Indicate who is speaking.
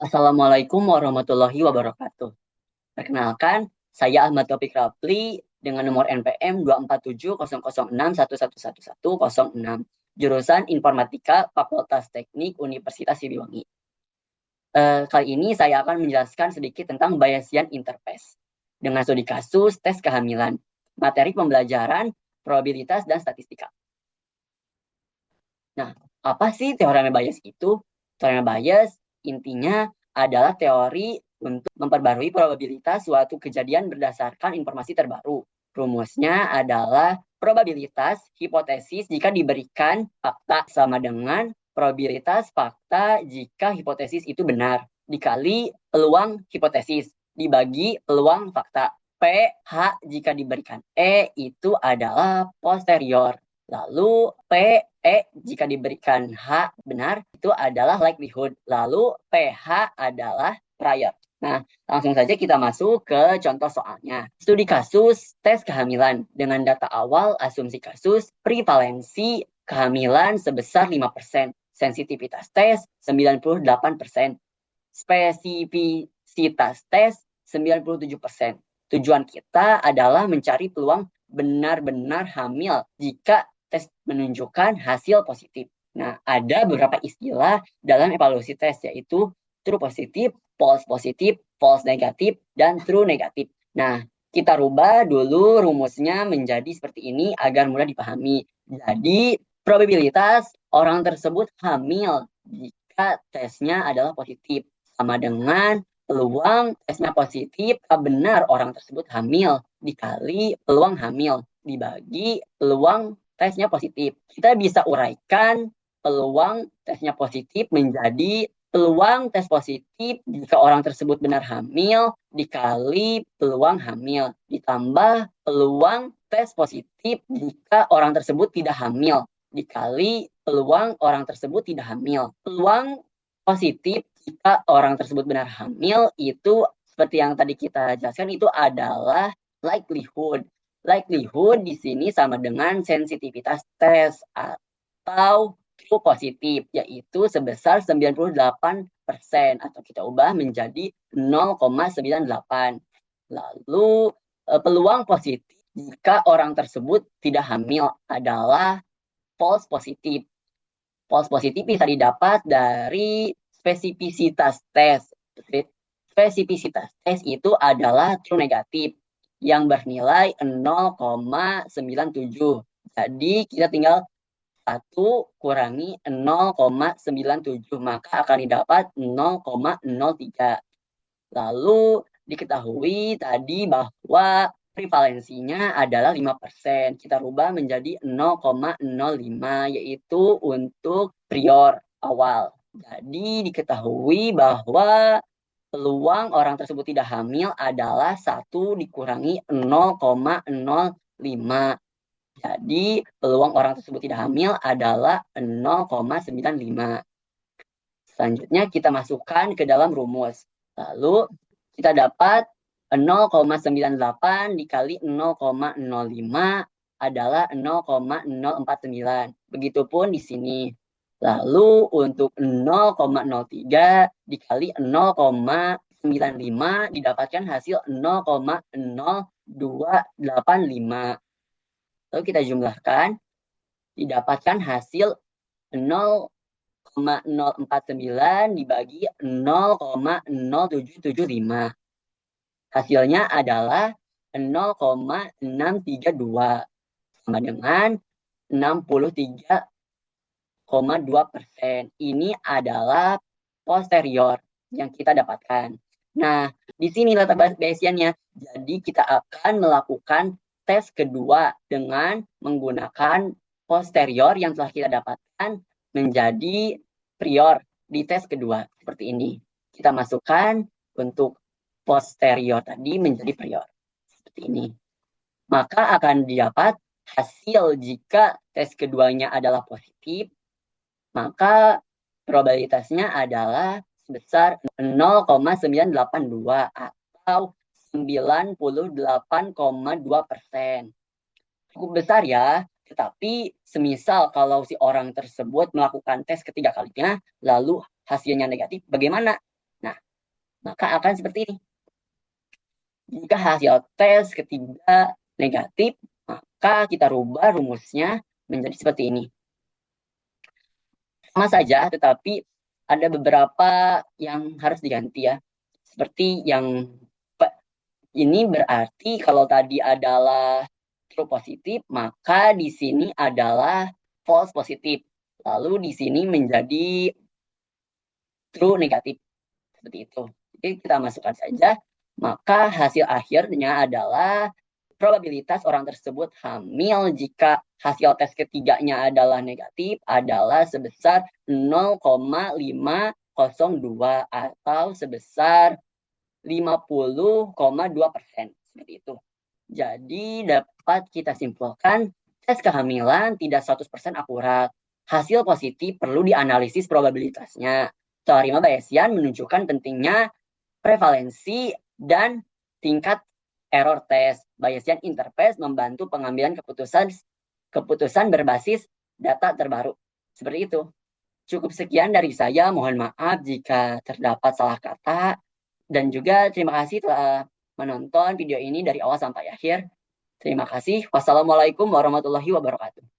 Speaker 1: Assalamualaikum warahmatullahi wabarakatuh. Perkenalkan, saya Ahmad Taufik Rapli dengan nomor NPM 2470061111106, jurusan Informatika Fakultas Teknik Universitas Siliwangi. Kali ini saya akan menjelaskan sedikit tentang Bayesian interface dengan studi kasus tes kehamilan, materi pembelajaran, probabilitas, dan statistika. Nah, apa sih teorema Bayes itu? Teorema Bayes intinya adalah teori untuk memperbarui probabilitas suatu kejadian berdasarkan informasi terbaru. Rumusnya adalah probabilitas hipotesis jika diberikan fakta sama dengan probabilitas fakta jika hipotesis itu benar, dikali peluang hipotesis, dibagi peluang fakta. PH jika diberikan E itu adalah posterior. Lalu jika diberikan H benar, itu adalah likelihood. Lalu PH adalah prior. Nah, langsung saja kita masuk ke contoh soalnya. Studi kasus tes kehamilan dengan data awal asumsi kasus prevalensi kehamilan sebesar 5%, sensitivitas tes 98%, spesifisitas tes 97%. Tujuan kita adalah mencari peluang benar-benar hamil jika tes menunjukkan hasil positif. Nah, ada beberapa istilah dalam evaluasi tes, yaitu true positif, false negatif, dan true negatif. Nah, kita rubah dulu rumusnya menjadi seperti ini agar mudah dipahami. Jadi, probabilitas orang tersebut hamil jika tesnya adalah positif sama dengan peluang tesnya positif benar orang tersebut hamil dikali peluang hamil dibagi peluang tesnya positif. Kita bisa uraikan peluang tesnya positif menjadi peluang tes positif jika orang tersebut benar hamil dikali peluang hamil ditambah peluang tes positif jika orang tersebut tidak hamil dikali peluang orang tersebut tidak hamil. Peluang positif jika orang tersebut benar hamil itu seperti yang tadi kita jelaskan itu adalah likelihood. Likelihood di sini sama dengan sensitivitas tes atau true positif, yaitu sebesar 98% atau kita ubah menjadi 0,98. Lalu peluang positif jika orang tersebut tidak hamil adalah false positif. False positif bisa didapat dari spesifisitas tes. Spesifisitas tes itu adalah true negatif yang bernilai 0,97. Jadi kita tinggal 1 kurangi 0,97, maka akan didapat 0,03. Lalu diketahui tadi bahwa prevalensinya adalah 5%. Kita rubah menjadi 0,05, yaitu untuk prior awal. Jadi diketahui bahwa peluang orang tersebut tidak hamil adalah 1 dikurangi 0,05. Jadi peluang orang tersebut tidak hamil adalah 0,95. Selanjutnya kita masukkan ke dalam rumus. Lalu kita dapat 0,98 dikali 0,05 adalah 0,049. Begitupun di sini. Lalu untuk 0,03 dikali 0,95 didapatkan hasil 0,0285. Lalu kita jumlahkan, didapatkan hasil 0,049 dibagi 0,0775. Hasilnya adalah 0,632 sama dengan 63,2%. Ini adalah posterior yang kita dapatkan. Nah, di sini letak Bayesiannya. Jadi kita akan melakukan tes kedua dengan menggunakan posterior yang telah kita dapatkan menjadi prior di tes kedua. Seperti ini. Kita masukkan untuk posterior tadi menjadi prior. Seperti ini. Maka akan didapat hasil jika tes keduanya adalah positif, maka probabilitasnya adalah sebesar 0,982 atau 98,2%. Cukup besar ya, tetapi semisal kalau si orang tersebut melakukan tes ketiga kalinya, lalu hasilnya negatif, bagaimana? Nah, maka akan seperti ini. Jika hasil tes ketiga negatif, maka kita rubah rumusnya menjadi seperti ini. Sama saja, tetapi ada beberapa yang harus diganti ya. Seperti yang ini berarti kalau tadi adalah true positif, maka di sini adalah false positif. Lalu di sini menjadi true negatif. Seperti itu. Jadi kita masukkan saja. Maka hasil akhirnya adalah probabilitas orang tersebut hamil jika hasil tes ketiganya adalah negatif adalah sebesar 0,502 atau sebesar 50,2%. Seperti itu. Jadi dapat kita simpulkan tes kehamilan tidak 100% akurat. Hasil positif perlu dianalisis probabilitasnya. Teorema Bayesian menunjukkan pentingnya prevalensi dan tingkat error test. Bayesian interface membantu pengambilan keputusan berbasis data terbaru. Seperti itu. Cukup sekian dari saya. Mohon maaf jika terdapat salah kata. Dan juga terima kasih telah menonton video ini dari awal sampai akhir. Terima kasih. Wassalamualaikum warahmatullahi wabarakatuh.